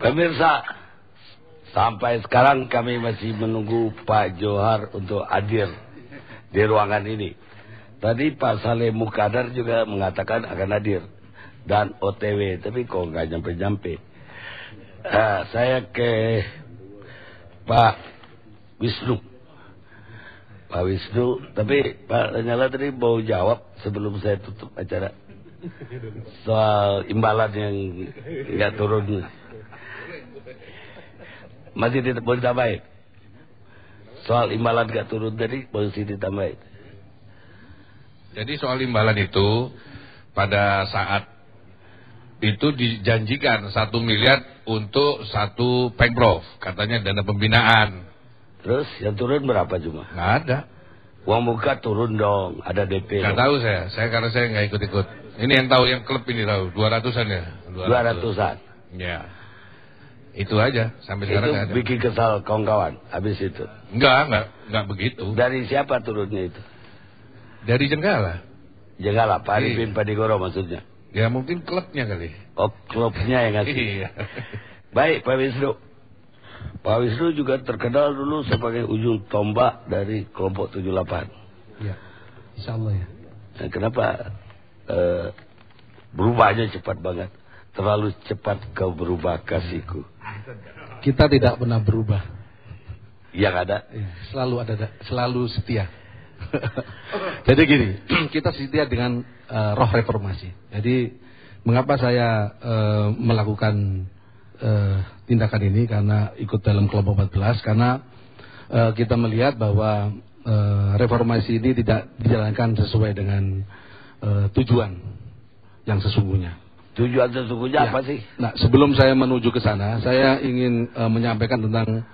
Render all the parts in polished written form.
Pemirsa, sampai sekarang kami masih menunggu Pak Johar untuk hadir di ruangan ini. Tadi Pak Saleh Mukadar juga mengatakan akan hadir dan OTW, tapi kok nggak nyampe-nyampe. Saya ke Pak Wisnu. Pak Wisnu, tapi Pak Lanyala tadi mau jawab sebelum saya tutup acara soal imbalan yang nggak turun. Masih boleh ditambahin? Soal imbalan nggak turun tadi masih ditambahin. Jadi soal imbalan itu pada saat itu dijanjikan 1 miliar untuk satu pemprov, katanya dana pembinaan. Terus yang turun berapa cuma? Nggak ada. Uang muka turun dong, ada DP. Nggak tahu saya karena saya nggak ikut-ikut. Ini yang tahu, yang klub ini tahu, 200-an ya. 200-an. Ya. Itu aja sampai sekarang nggak ada. Itu bikin kesal kawan-kawan habis itu. Enggak begitu. Dari siapa turunnya itu? Dari Jenggala. Jenggala, Pak Arifin Padigoro maksudnya. Ya mungkin klubnya kali. Oh, klubnya yang ngasih. Iya. Baik, Pak Wisnu. Pak Wisnu juga terkenal dulu sebagai ujung tombak dari kelompok 78. Ya, insya Allah ya. Nah, kenapa berubahnya cepat banget? Terlalu cepat kau berubah kasihku. Kita tidak pernah berubah. Yang ada? Ya, selalu setia. Jadi gini, kita setia dengan roh reformasi. Jadi mengapa saya melakukan tindakan ini, karena ikut dalam kelompok 14, karena kita melihat bahwa reformasi ini tidak dijalankan sesuai dengan tujuan yang sesungguhnya. Tujuan sesungguhnya apa sih? Nah, sebelum saya menuju ke sana, saya ingin menyampaikan tentang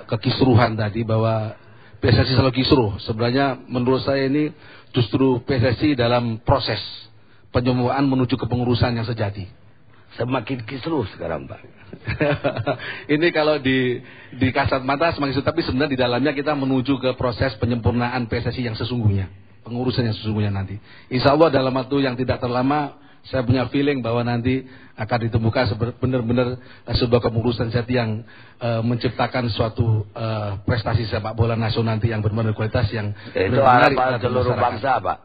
kekisruhan tadi, bahwa PSSI selalu kisruh. Sebenarnya menurut saya ini justru PSSI dalam proses penyembuhan menuju ke pengurusan yang sejati. Semakin kisruh sekarang, Pak. Ini kalau di kasat mata semakin kisruh, tapi sebenarnya di dalamnya kita menuju ke proses penyempurnaan PSSI yang sesungguhnya, pengurusan yang sesungguhnya nanti. Insya Allah dalam waktu yang tidak terlama, saya punya feeling bahwa nanti akan ditemukan benar-benar sebuah kepengurusan sejati yang menciptakan suatu prestasi sepak bola nasional nanti yang benar-benar kualitas, yang itu harapan seluruh bangsa, Pak.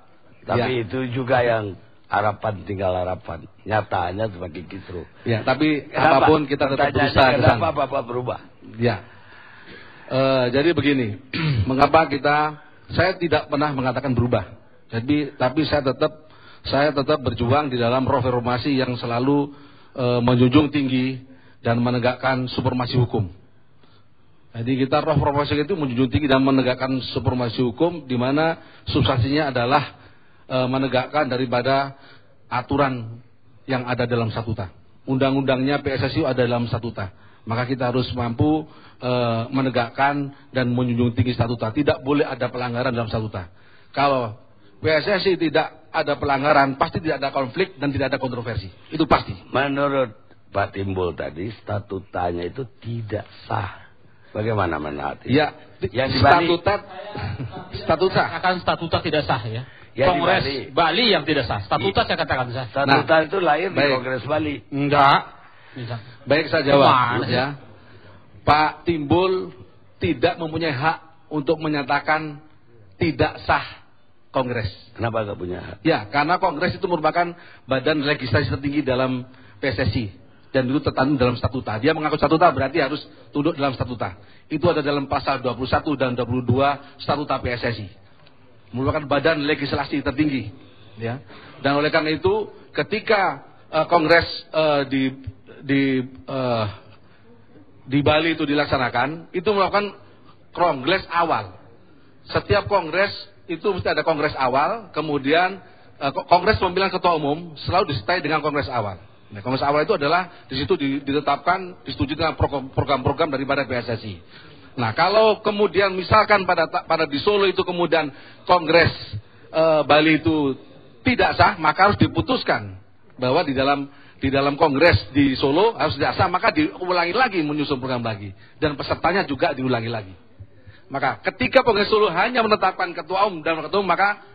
Tapi ya, itu juga yang harapan tinggal harapan. Nyatanya semakin kisruh. Ya, tapi kenapa? Apapun kita tetap berusaha ke sana. Kenapa Bapak berubah? Ya. Jadi begini, mengapa saya tidak pernah mengatakan berubah. Tapi saya tetap berjuang di dalam roh reformasi yang selalu menjunjung tinggi dan menegakkan supremasi hukum. Jadi kita roh reformasi itu menjunjung tinggi dan menegakkan supremasi hukum, di mana substansinya adalah menegakkan daripada aturan yang ada dalam statuta. Undang-undangnya PSSI ada dalam statuta. Maka kita harus mampu menegakkan dan menjunjung tinggi statuta. Tidak boleh ada pelanggaran dalam statuta. Kalau PSSI tidak ada pelanggaran, pasti tidak ada konflik dan tidak ada kontroversi. Itu pasti. Menurut Pak Timbul tadi, statutanya itu tidak sah. Bagaimana menurut? Ya, yang statuta. Akan statuta tidak sah ya. Ya, Kongres Bali yang tidak sah. Statuta saya katakan sah. Statuta itu lahir di Kongres Bali. Enggak. Baik, saya jawab. Ya. Pak Timbul tidak mempunyai hak untuk menyatakan tidak sah Kongres. Kenapa nggak punya hak? Ya, karena Kongres itu merupakan badan legislasi tertinggi dalam PSSI dan itu tertanam dalam statuta. Dia mengaku statuta berarti harus tunduk dalam statuta. Itu ada dalam pasal 21 dan 22 statuta PSSI. Merupakan badan legislasi tertinggi, ya. Dan oleh karena itu, ketika Kongres di Bali itu dilaksanakan, itu melakukan Kongres awal. Setiap Kongres itu mesti ada Kongres awal, kemudian Kongres pemilihan ketua umum selalu disertai dengan Kongres awal. Nah, Kongres awal itu adalah di situ ditetapkan, disetujui dengan program-program daripada PSSI. Nah, kalau kemudian misalkan pada di Solo itu kemudian Kongres Bali itu tidak sah, maka harus diputuskan bahwa di dalam Kongres di Solo harus tidak sah, maka diulangi lagi, menyusun program lagi, dan pesertanya juga diulangi lagi. Maka ketika Kongres Solo hanya menetapkan ketua umum dan ketua umum, maka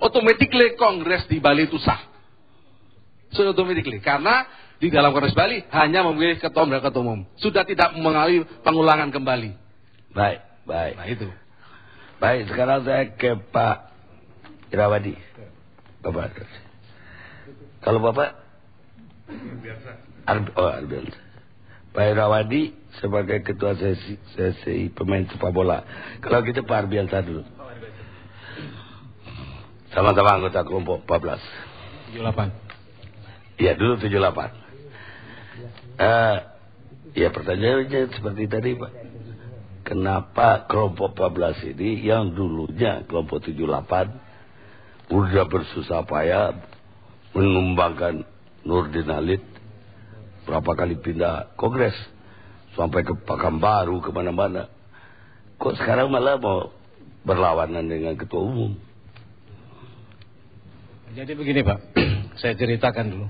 automatically Kongres di Bali itu sah. So automatically, karena di dalam Kongres Bali hanya memilih ketua umum dan ketua umum. Sudah tidak mengalami pengulangan kembali. Baik, baik. Nah itu. Baik, sekarang saya ke Pak Irawadi. Bapak. Kalau Bapak? Arbiansa. Pak Irawadi sebagai ketua sesi pemain sepak bola. Kalau gitu Pak Arbiansa dulu. Sama-sama anggota kelompok 14. 78. Iya, dulu 78. Ya pertanyaannya seperti tadi Pak. Kenapa kelompok 14 ini yang dulunya kelompok 78 udah bersusah payah menumbangkan Nurdin Halid, berapa kali pindah kongres sampai ke Pekanbaru kemana-mana, kok sekarang malah mau berlawanan dengan ketua umum? Jadi begini Pak, saya ceritakan dulu.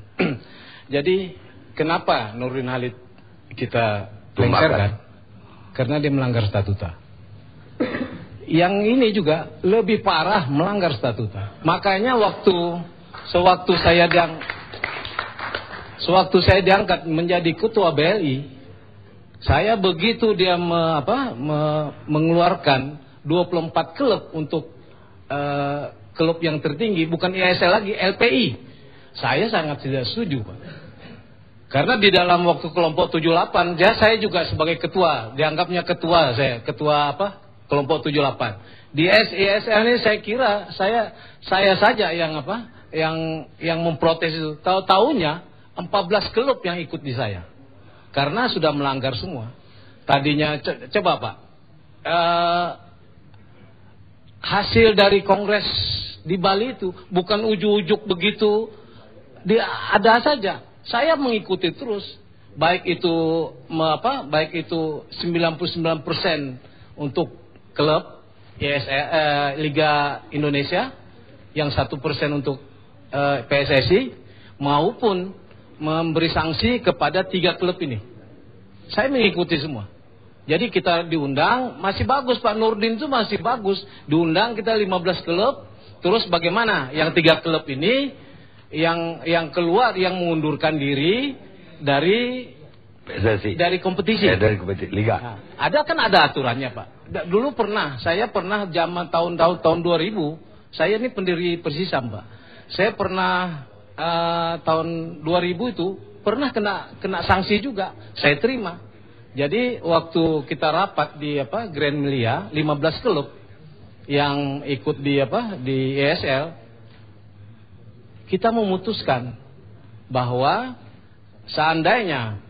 Jadi kenapa Nurdin Halid kita lengserkan? Karena dia melanggar statuta. Yang ini juga lebih parah, melanggar statuta. Makanya sewaktu saya diangkat menjadi ketua BLI, saya begitu dia mengeluarkan 24 klub untuk klub yang tertinggi, bukan ISL lagi, LPI. Saya sangat tidak setuju Pak. Karena di dalam waktu kelompok 78, saya juga sebagai ketua, dianggapnya ketua saya, ketua kelompok 78. Di ISL ini saya kira saya saja yang memprotes itu. Tahu-taunya 14 klub yang ikut di saya. Karena sudah melanggar semua. Tadinya coba Pak, hasil dari kongres di Bali itu bukan ujuk-ujuk begitu, ada saja. Saya mengikuti terus, baik itu 99% untuk klub Liga Indonesia, yang 1% untuk PSSI, maupun memberi sanksi kepada 3 klub ini. Saya mengikuti semua. Jadi kita diundang, masih bagus Pak Nurdin itu masih bagus. Diundang kita 15 klub, terus bagaimana? Yang 3 klub ini yang keluar, yang mengundurkan diri dari PSSI, dari kompetisi. Dari kompetisi Liga. Nah, ada aturannya Pak. Dulu saya pernah zaman tahun 2000, saya ini pendiri Persisam Pak. Saya pernah tahun 2000 itu pernah kena sanksi juga. Saya terima. Jadi waktu kita rapat di Grand Melia, 15 klub yang ikut di ESL, kita memutuskan bahwa seandainya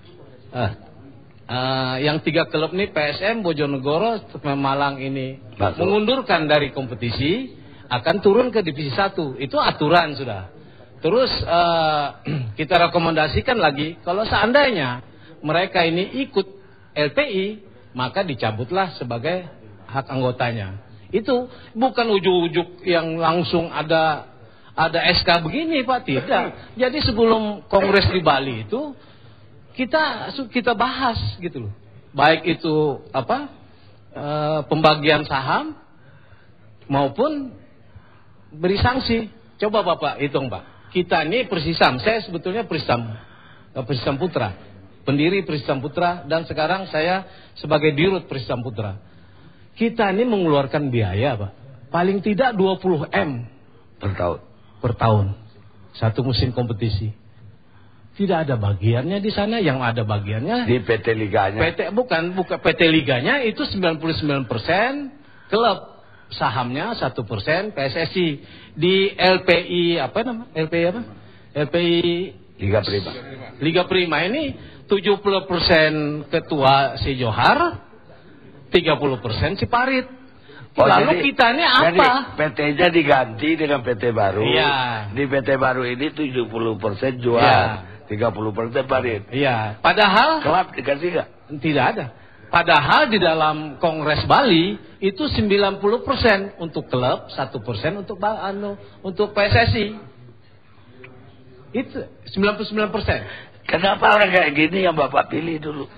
yang 3 klub ini, PSM, Bojonegoro, Malang ini mengundurkan dari kompetisi, akan turun ke divisi 1. Itu aturan sudah. Terus kita rekomendasikan lagi, kalau seandainya mereka ini ikut LPI, maka dicabutlah sebagai hak anggotanya. Itu bukan ujuk-ujuk yang langsung ada SK begini Pak, tidak. Jadi sebelum kongres di Bali itu kita bahas gitu loh. Baik itu pembagian saham maupun beri sanksi. Coba Bapak hitung Pak. Kita ini Persisam, saya sebetulnya Persisam Putra, pendiri Persisam Putra, dan sekarang saya sebagai dirut Persisam Putra. Kita ini mengeluarkan biaya Pak, paling tidak 20 M per tahun satu musim kompetisi. Tidak ada bagiannya di sana, yang ada bagiannya di PT Liganya. Bukan PT Liganya itu 99% klub, sahamnya 1% PSSI. Di LPI LPI Liga Prima ini 70% ketua si Johar, 30% si Parit. Lalu jadi, kita ini apa? Jadi PT-nya diganti dengan PT baru. Iya. Di PT baru ini 70% jual, iya. 30% Parit. Iya. Padahal klub dikasih nggak? Tidak ada. Padahal di dalam Kongres Bali itu 90% untuk klub, 1% untuk PSSI. Itu 99%. Kenapa orang kayak gini yang Bapak pilih dulu?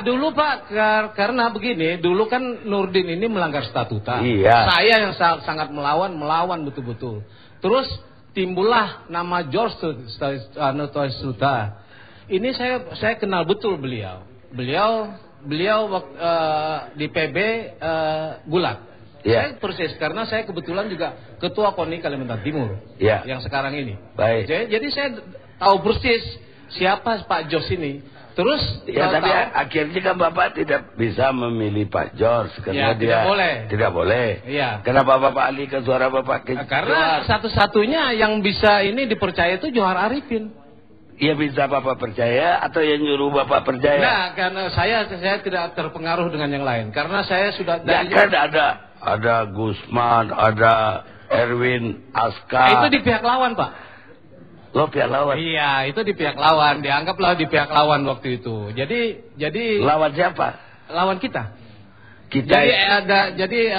Dulu Pak, karena begini, dulu kan Nurdin ini melanggar statuta. Iya. Saya yang sangat melawan betul-betul. Terus timbullah nama George Statuta. Ini saya kenal betul beliau. Beliau di PB Gulat. Ya. Saya persis karena saya kebetulan juga ketua KONI Kalimantan Timur. Ya. Yang sekarang ini. Baik. Jadi saya tahu persis siapa Pak Jos ini. Terus ya, tapi akhirnya kan Bapak tidak bisa memilih Pak Jos karena ya, dia tidak boleh. Iya. Kenapa Bapak alihkan suara Bapak ke karena satu-satunya yang bisa ini dipercaya itu Johar Arifin. Ya bisa Bapak percaya atau yang nyuruh Bapak percaya? Nah, karena saya tidak terpengaruh dengan yang lain. Karena saya sudah dari kan ada Gusman, ada Erwin Aska. Itu di pihak lawan, Pak. Lo pihak lawan? Iya, itu di pihak lawan. Dianggaplah di pihak lawan waktu itu. Jadi lawan siapa? Lawan kita. Jadi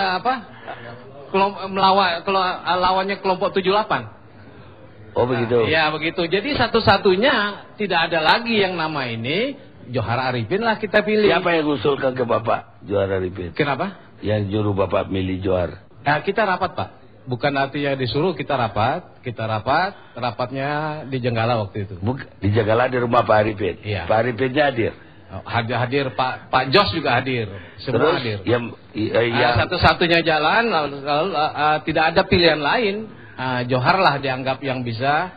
lawannya kelompok 78. Oh begitu. Iya begitu. Jadi satu-satunya tidak ada lagi yang nama ini Johar Arifin lah kita pilih. Siapa yang usulkan ke Bapak Johar Arifin? Kenapa? Yang nyuruh Bapak milih Johar. Nah, kita rapat Pak. Bukan artinya disuruh, kita rapat. Rapatnya di Jenggala waktu itu. Di Jenggala di rumah Pak Arifin. Iya. Pak Arifinnya hadir. Hadir Pak Jos juga hadir. Semua terus, hadir. Satu-satunya jalan lalu tidak ada pilihan lain. Johar lah dianggap yang bisa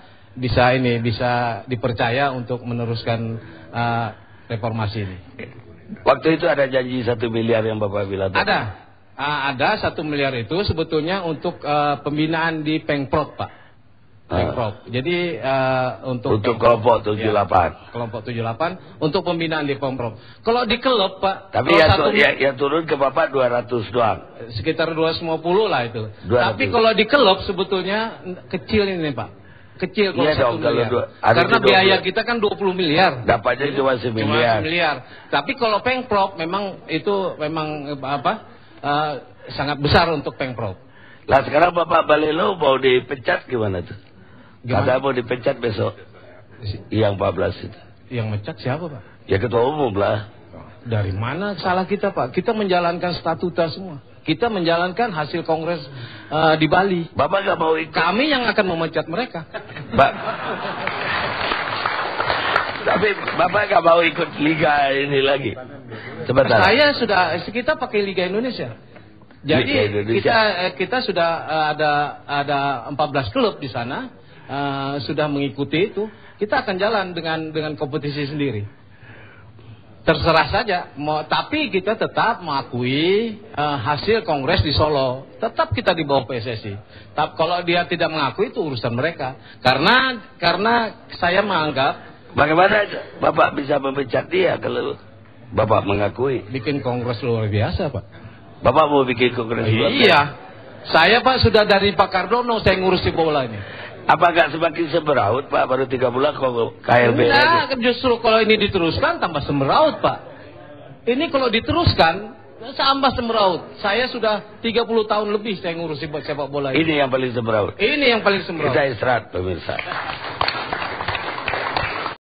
dipercaya untuk meneruskan reformasi ini. Waktu itu ada janji 1 miliar yang Bapak bilang. Ada 1 miliar itu sebetulnya untuk pembinaan di Pengprov Pak. Pengprov. Jadi untuk kelompok 78. Ya, kelompok 78 untuk pembinaan di Pengprov. Kalau di klub Pak. Tapi yang turun ke Bapak 200 doang. Sekitar 250 lah itu. 200. Tapi kalau di klub sebetulnya kecil ini Pak. Kecil kalau 1 miliar. Karena biaya kita kan 20 miliar. Dapatnya cuma 1 miliar. Tapi kalau Pengprov memang itu sangat besar untuk Pengprov. Lah sekarang Bapak Balelo mau dipecat gimana tuh? Ada mau dipecat besok. Yang 14 itu. Yang mecat siapa Pak? Ya ketua umum lah. Dari mana salah kita Pak? Kita menjalankan statuta semua. Kita menjalankan hasil kongres di Bali. Bapak gak mau ikut? Kami yang akan memecat mereka. Tapi Bapak gak mau ikut liga ini lagi? Sebentar. Kita pakai Liga Indonesia. Jadi kita sudah ada 14 klub di sana sudah mengikuti itu. Kita akan jalan dengan kompetisi sendiri. Terserah saja. Tapi kita tetap mengakui hasil kongres di Solo. Tetap kita di bawah PSSI. Tapi kalau dia tidak mengakui itu urusan mereka. Karena saya menganggap. Bagaimana Bapak bisa memecat dia kalau Bapak mengakui? Bikin kongres luar biasa Pak. Bapak mau bikin kongres luar biasa? Iya. Saya Pak sudah dari Pak Kardono saya ngurusi bola ini. Apa gak semakin semeraut Pak? Baru 3 bulan kok KLB lagi? Justru kalau ini diteruskan tambah semeraut Pak. Ini kalau diteruskan tambah semeraut. Saya sudah 30 tahun lebih saya ngurusi sepak bola ini. Ini yang paling semeraut. Ini yang paling semeraut. Kita istirahat pemirsa.